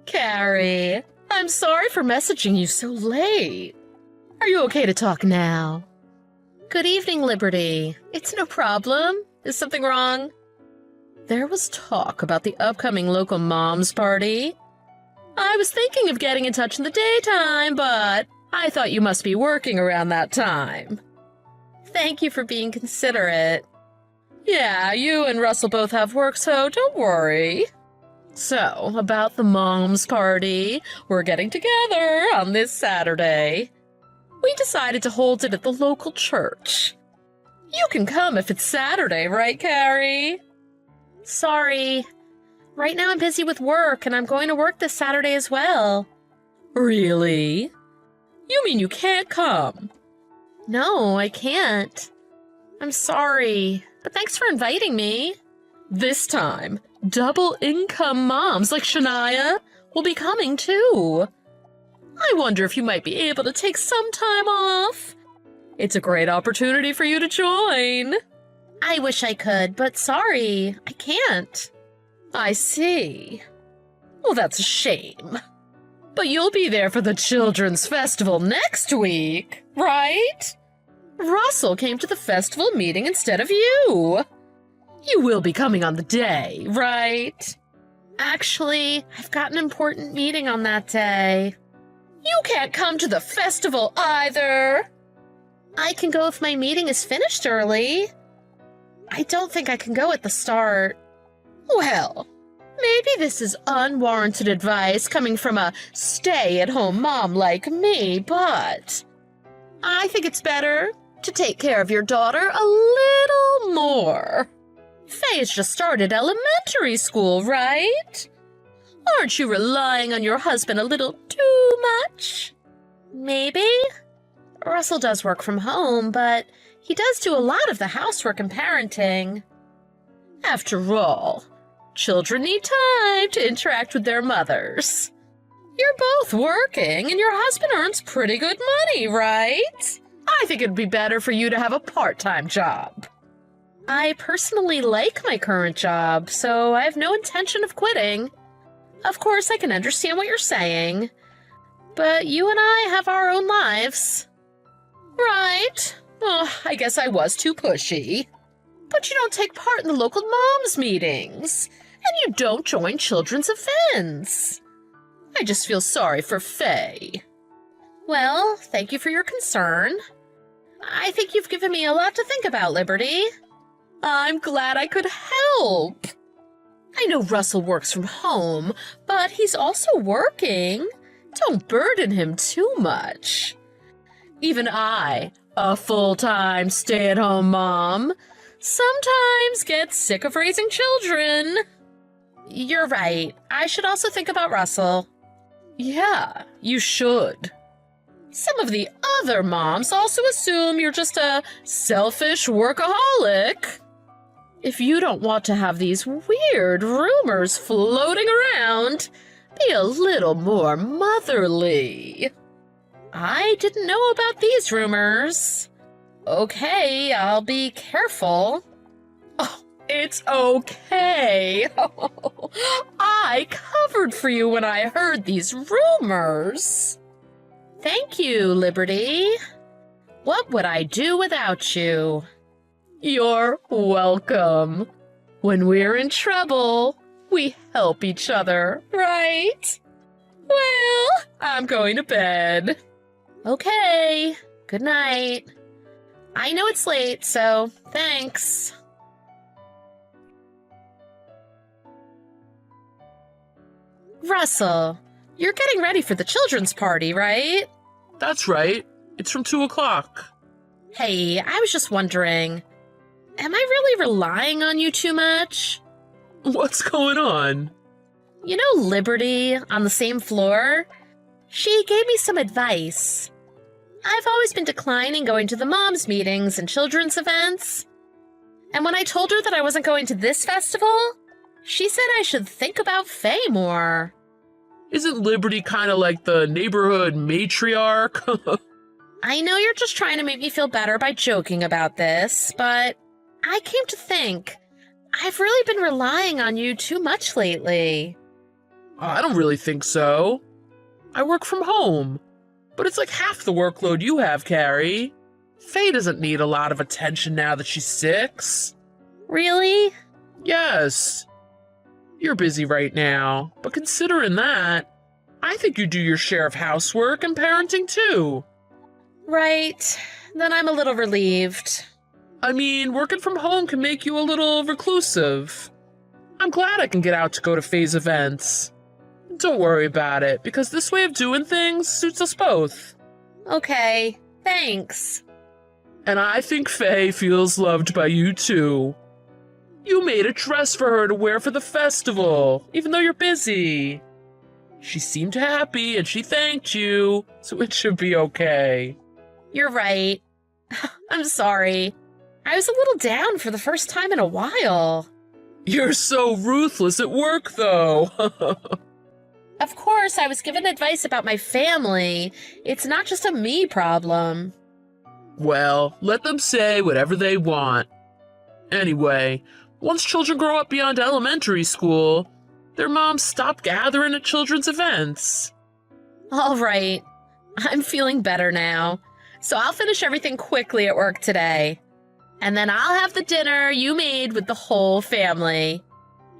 Carrie, I'm sorry for messaging you so late. Are you okay to talk now? Good evening, Liberty. It's no problem. Is something wrong? There was talk about the upcoming local mom's party. I was thinking of getting in touch in the daytime, but I thought you must be working around that time. Thank you for being considerate. Yeah, you and Russell both have work, so don't worry. So, about the mom's party, we're getting together on this Saturday. We decided to hold it at the local church. You can come if it's Saturday, right, Carrie? Sorry. Right now I'm busy with work, and I'm going to work this Saturday as well. Really? You mean you can't come? No, I can't. I'm sorry, but thanks for inviting me. This time, double-income moms like Shania will be coming too. I wonder if you might be able to take some time off. It's a great opportunity for you to join. I wish I could, but sorry, I can't. I see. Well, that's a shame. But you'll be there for the Children's Festival next week, right? Russell came to the festival meeting instead of you. You will be coming on the day, right? Actually, I've got an important meeting on that day. You can't come to the festival either. I can go if my meeting is finished early. I don't think I can go at the start. Well, maybe this is unwarranted advice coming from a stay-at-home mom like me, but I think it's better to take care of your daughter a little more. Faye's just started elementary school, right? Aren't you relying on your husband a little too much? Maybe. Russell does work from home, but he does do a lot of the housework and parenting. After all, children need time to interact with their mothers. You're both working, and your husband earns pretty good money, right? I think it'd be better for you to have a part-time job. I personally like my current job, so I have no intention of quitting. Of course, I can understand what you're saying, but you and I have our own lives. Right. Oh, I guess I was too pushy. But you don't take part in the local moms meetings, and you don't join children's events. I just feel sorry for Faye. Well, thank you for your concern. I think you've given me a lot to think about, Liberty. I'm glad I could help. I know Russell works from home, but he's also working. Don't burden him too much. Even I, a full-time stay-at-home mom, sometimes get sick of raising children. You're right. I should also think about Russell. Yeah, you should. Some of the other moms also assume you're just a selfish workaholic. If you don't want to have these weird rumors floating around, be a little more motherly. I didn't know about these rumors. Okay, I'll be careful. Oh, it's okay. I covered for you when I heard these rumors. Thank you, Liberty. What would I do without you? You're welcome. When we're in trouble, we help each other, right? Well, I'm going to bed. Okay, good night. I know it's late, so thanks. Russell, you're getting ready for the children's party, right? That's right. It's from 2 o'clock. Hey, I was just wondering, am I really relying on you too much? What's going on? You know Liberty on the same floor? She gave me some advice. I've always been declining going to the moms' meetings and children's events. And when I told her that I wasn't going to this festival, she said I should think about Faye more. Isn't Liberty kind of like the neighborhood matriarch? I know you're just trying to make me feel better by joking about this, but I came to think I've really been relying on you too much lately. I don't really think so. I work from home, but it's like half the workload you have, Carrie. Faye doesn't need a lot of attention now that she's 6. Really? Yes. You're busy right now, but considering that, I think you do your share of housework and parenting too. Right. Then I'm a little relieved. I mean, working from home can make you a little reclusive. I'm glad I can get out to go to Faye's events. Don't worry about it, because this way of doing things suits us both. Okay, thanks. And I think Faye feels loved by you too. You made a dress for her to wear for the festival, even though you're busy. She seemed happy and she thanked you, so it should be okay. You're right. I'm sorry. I was a little down for the first time in a while. You're so ruthless at work, though. Of course, I was given advice about my family. It's not just a me problem. Well, let them say whatever they want. Anyway, once children grow up beyond elementary school, their moms stop gathering at children's events. All right. I'm feeling better now. So I'll finish everything quickly at work today. And then I'll have the dinner you made with the whole family.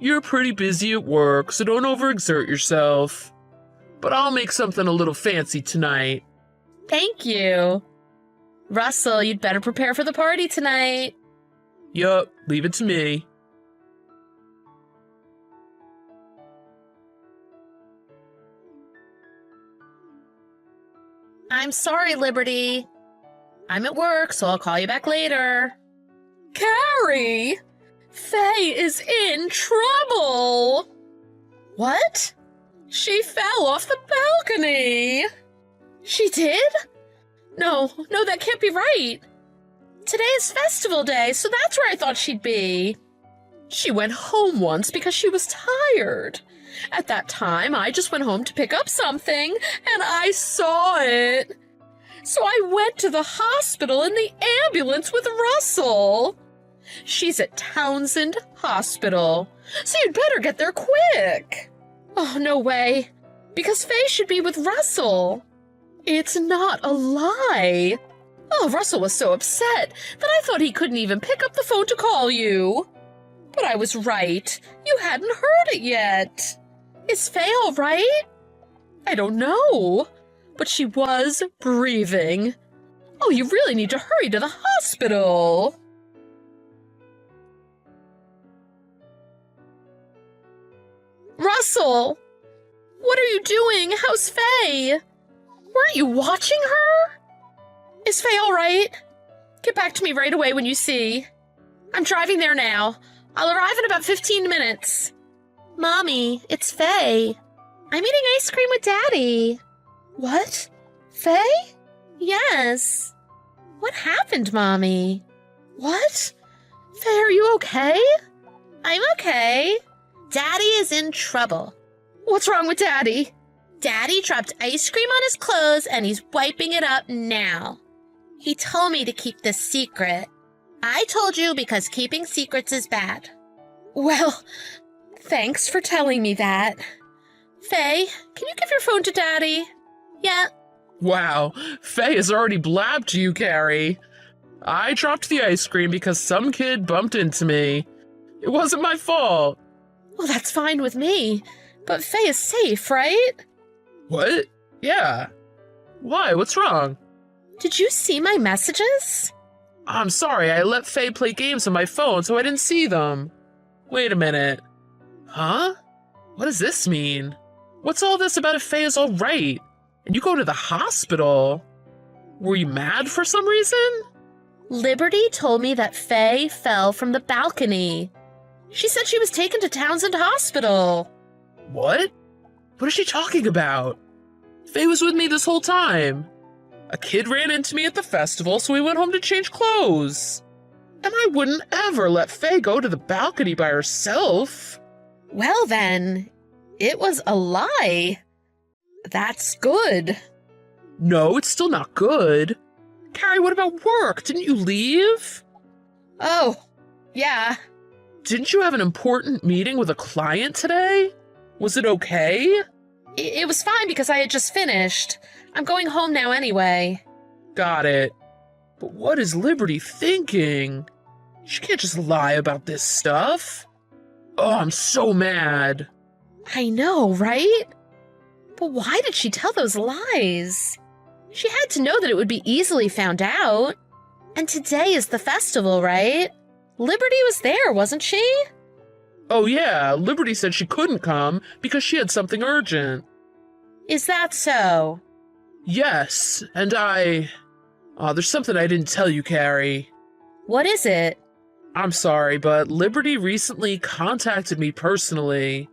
You're pretty busy at work, so don't overexert yourself. But I'll make something a little fancy tonight. Thank you. Russell, you'd better prepare for the party tonight. Yup, leave it to me. I'm sorry, Liberty. I'm at work, so I'll call you back later. Carrie! Faye is in trouble! What? She fell off the balcony! She did? No, that can't be right. Today is festival day, so that's where I thought she'd be. She went home once because she was tired. At that time, I just went home to pick up something, and I saw it. So I went to the hospital in the ambulance with Russell. She's at Townsend Hospital, so you'd better get there quick. Oh, no way, because Faye should be with Russell. It's not a lie. Oh, Russell was so upset that I thought he couldn't even pick up the phone to call you. But I was right. You hadn't heard it yet. Is Faye all right? I don't know, but she was breathing. Oh, you really need to hurry to the hospital. Russell! What are you doing? How's Faye? Weren't you watching her? Is Faye all right? Get back to me right away when you see. I'm driving there now. I'll arrive in about 15 minutes. Mommy, it's Faye. I'm eating ice cream with Daddy. What? Faye? Yes. What happened, Mommy? What? Faye, are you okay? I'm okay. Daddy is in trouble. What's wrong with Daddy? Daddy dropped ice cream on his clothes and he's wiping it up now. He told me to keep this secret. I told you because keeping secrets is bad. Well, thanks for telling me that. Faye, can you give your phone to Daddy? Yeah. Wow, Faye has already blabbed to you, Carrie. I dropped the ice cream because some kid bumped into me. It wasn't my fault. Well, that's fine with me. But Faye is safe, right? What? Yeah. Why? What's wrong? Did you see my messages? I'm sorry, I let Faye play games on my phone, so I didn't see them. Wait a minute. Huh? What does this mean? What's all this about if Faye is all right? And you go to the hospital? Were you mad for some reason? Liberty told me that Faye fell from the balcony. She said she was taken to Townsend Hospital. What? What is she talking about? Faye was with me this whole time. A kid ran into me at the festival, so we went home to change clothes. And I wouldn't ever let Faye go to the balcony by herself. Well then, it was a lie. That's good. No, it's still not good. Carrie, what about work? Didn't you leave? Oh, yeah. Didn't you have an important meeting with a client today? Was it okay? It was fine because I had just finished. I'm going home now anyway. Got it. But what is Liberty thinking? She can't just lie about this stuff. Oh, I'm so mad. I know, right? But why did she tell those lies? She had to know that it would be easily found out. And today is the festival, right? Liberty was there, wasn't she? Oh yeah, Liberty said she couldn't come because she had something urgent. Is that so? Yes, and there's something I didn't tell you, Carrie. What is it? I'm sorry, but Liberty recently contacted me personally.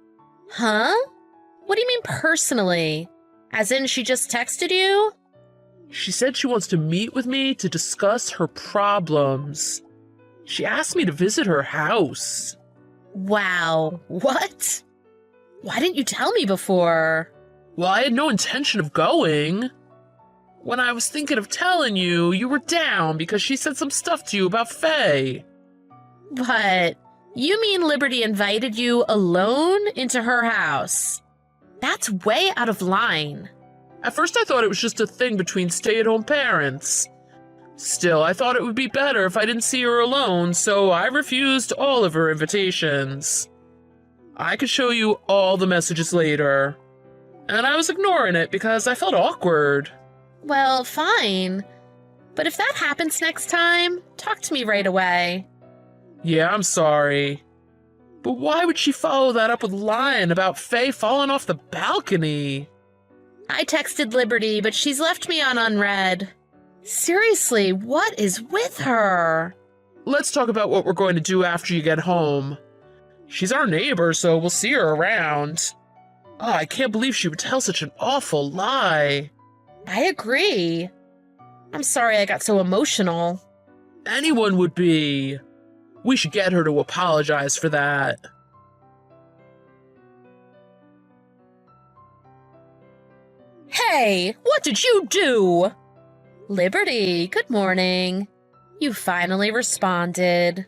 Huh? What do you mean personally? As in she just texted you? She said she wants to meet with me to discuss her problems. She asked me to visit her house. Wow, what? Why didn't you tell me before? Well, I had no intention of going. When I was thinking of telling you, you were down because she said some stuff to you about Faye. But you mean Liberty invited you alone into her house? That's way out of line. At first I thought it was just a thing between stay-at-home parents. Still, I thought it would be better if I didn't see her alone, so I refused all of her invitations. I could show you all the messages later. And I was ignoring it because I felt awkward. Well, fine. But if that happens next time, talk to me right away. Yeah, I'm sorry. But why would she follow that up with lying about Faye falling off the balcony? I texted Liberty, but she's left me on unread. Seriously, what is with her? Let's talk about what we're going to do after you get home. She's our neighbor, so we'll see her around. Oh, I can't believe she would tell such an awful lie. I agree. I'm sorry I got so emotional. Anyone would be. We should get her to apologize for that. Hey, what did you do? Liberty, good morning. You finally responded.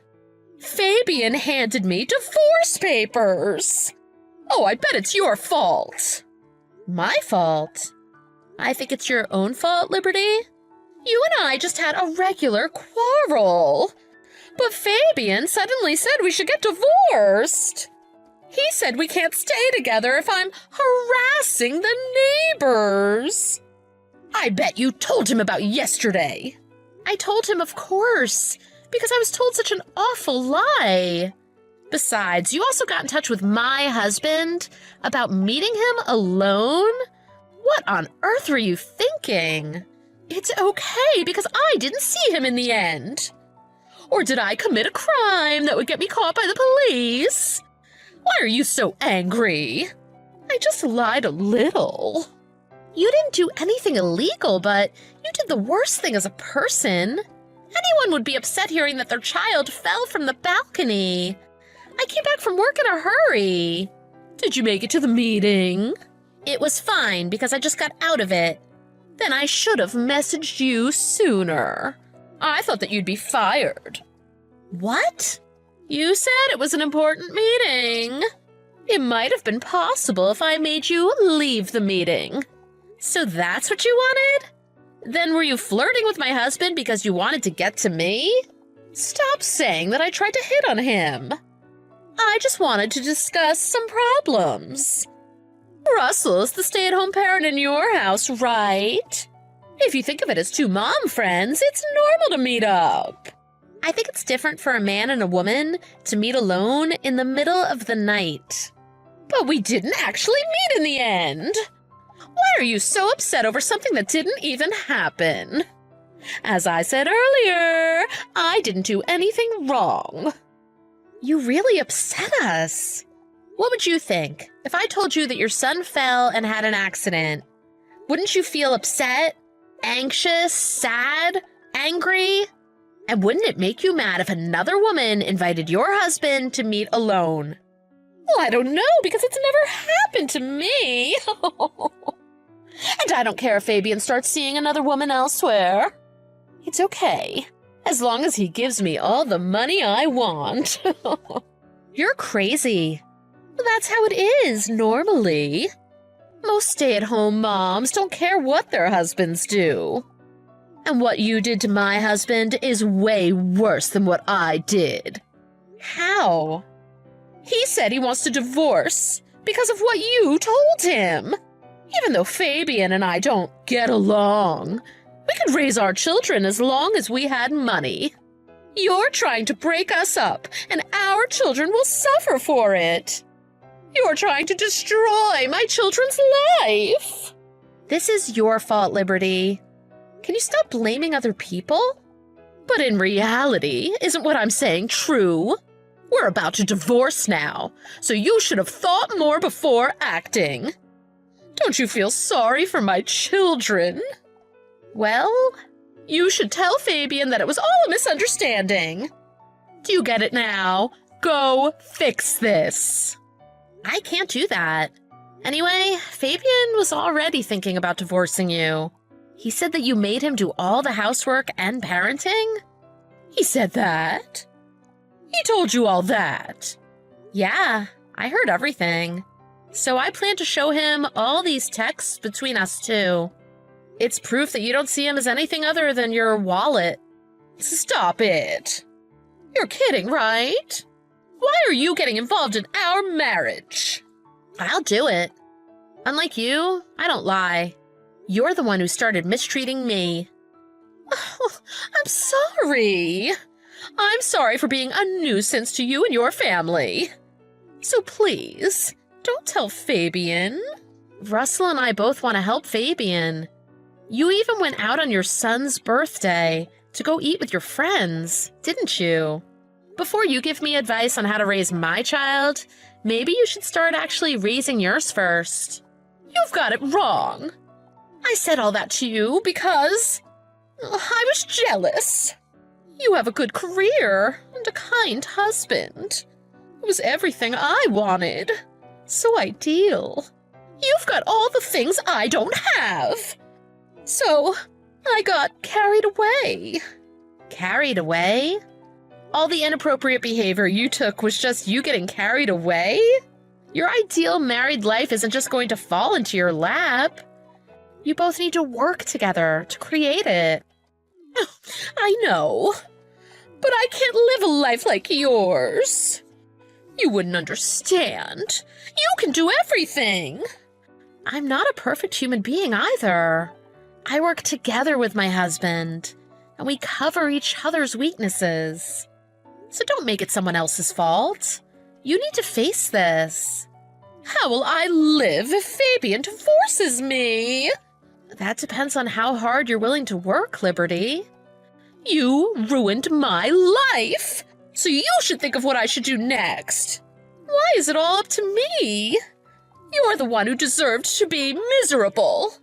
Fabian handed me divorce papers. Oh, I bet it's your fault. My fault? I think it's your own fault, Liberty. You and I just had a regular quarrel. But Fabian suddenly said we should get divorced. He said we can't stay together if I'm harassing the neighbors. I bet you told him about yesterday. I told him, of course, because I was told such an awful lie. Besides, you also got in touch with my husband about meeting him alone? What on earth were you thinking? It's okay because I didn't see him in the end. Or did I commit a crime that would get me caught by the police? Why are you so angry? I just lied a little. You didn't do anything illegal, but you did the worst thing as a person. Anyone would be upset hearing that their child fell from the balcony. I came back from work in a hurry. Did you make it to the meeting? It was fine because I just got out of it. Then I should have messaged you sooner. I thought that you'd be fired. What? You said it was an important meeting. It might have been possible if I made you leave the meeting. So that's what you wanted? Then were you flirting with my husband because you wanted to get to me? Stop saying that I tried to hit on him. I just wanted to discuss some problems. Russell is the stay-at-home parent in your house, right? If you think of it as two mom friends, it's normal to meet up. I think it's different for a man and a woman to meet alone in the middle of the night. But we didn't actually meet in the end. Why are you so upset over something that didn't even happen? As I said earlier, I didn't do anything wrong. You really upset us. What would you think if I told you that your son fell and had an accident? Wouldn't you feel upset, anxious, sad, angry? And wouldn't it make you mad if another woman invited your husband to meet alone? Well, I don't know, because it's never happened to me. And I don't care if Fabian starts seeing another woman elsewhere. It's okay, as long as he gives me all the money I want. You're crazy. That's how it is, normally. Most stay-at-home moms don't care what their husbands do. And what you did to my husband is way worse than what I did. How? He said he wants to divorce because of what you told him. Even though Fabian and I don't get along, we could raise our children as long as we had money. You're trying to break us up, and our children will suffer for it. You're trying to destroy my children's life. This is your fault, Liberty. Can you stop blaming other people? But in reality, isn't what I'm saying true? We're about to divorce now, so you should have thought more before acting. Don't you feel sorry for my children? Well, you should tell Fabian that it was all a misunderstanding. Do you get it now? Go fix this. I can't do that. Anyway, Fabian was already thinking about divorcing you. He said that you made him do all the housework and parenting? He said that? He told you all that? Yeah, I heard everything. So I plan to show him all these texts between us two. It's proof that you don't see him as anything other than your wallet. Stop it. You're kidding, right? Why are you getting involved in our marriage? I'll do it. Unlike you, I don't lie. You're the one who started mistreating me. Oh, I'm sorry. I'm sorry for being a nuisance to you and your family. So please, don't tell Fabian. Russell and I both want to help Fabian. You even went out on your son's birthday to go eat with your friends, didn't you? Before you give me advice on how to raise my child, maybe you should start actually raising yours first. You've got it wrong. I said all that to you because I was jealous. You have a good career and a kind husband. It was everything I wanted. So ideal. You've got all the things I don't have. So I got carried away. Carried away? All the inappropriate behavior you took was just you getting carried away? Your ideal married life isn't just going to fall into your lap. You both need to work together to create it. I know, but I can't live a life like yours. You wouldn't understand. You can do everything. I'm not a perfect human being either. I work together with my husband, and we cover each other's weaknesses. So don't make it someone else's fault. You need to face this. How will I live if Fabian divorces me? That depends on how hard you're willing to work, Liberty. You ruined my life, so you should think of what I should do next. Why is it all up to me? You're the one who deserved to be miserable.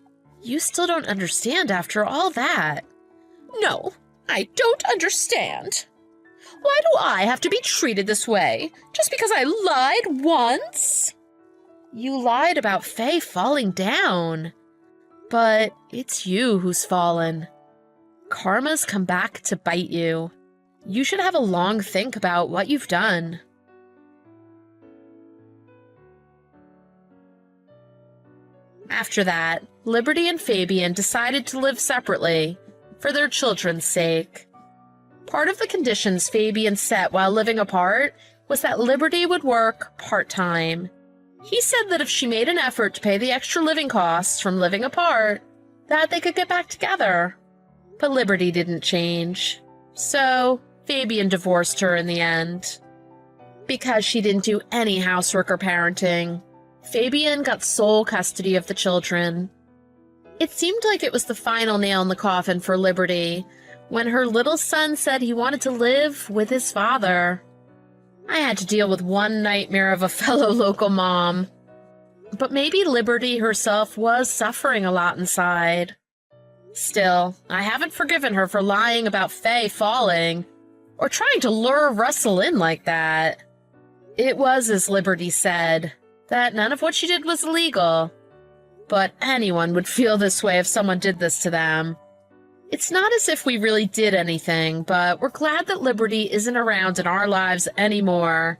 You still don't understand after all that. No, I don't understand. Why do I have to be treated this way, just because I lied once? You lied about Faye falling down. But it's you who's fallen. Karma's come back to bite you. You should have a long think about what you've done. After that, Liberty and Fabian decided to live separately, for their children's sake. Part of the conditions Fabian set while living apart was that Liberty would work part-time. He said that if she made an effort to pay the extra living costs from living apart, that they could get back together. But Liberty didn't change. So, Fabian divorced her in the end. Because she didn't do any housework or parenting, Fabian got sole custody of the children. It seemed like it was the final nail in the coffin for Liberty when her little son said he wanted to live with his father. I had to deal with one nightmare of a fellow local mom. But maybe Liberty herself was suffering a lot inside. Still, I haven't forgiven her for lying about Faye falling, or trying to lure Russell in like that. It was, as Liberty said, that none of what she did was illegal. But anyone would feel this way if someone did this to them. It's not as if we really did anything, but we're glad that Liberty isn't around in our lives anymore.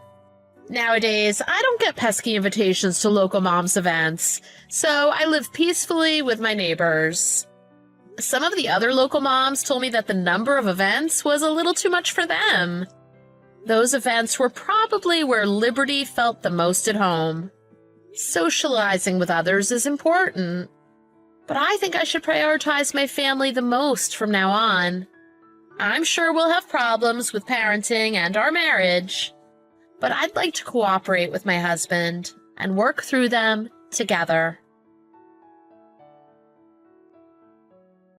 Nowadays, I don't get pesky invitations to local moms events, so I live peacefully with my neighbors. Some of the other local moms told me that the number of events was a little too much for them. Those events were probably where Liberty felt the most at home. Socializing with others is important, but I think I should prioritize my family the most from now on. I'm sure we'll have problems with parenting and our marriage, but I'd like to cooperate with my husband and work through them together.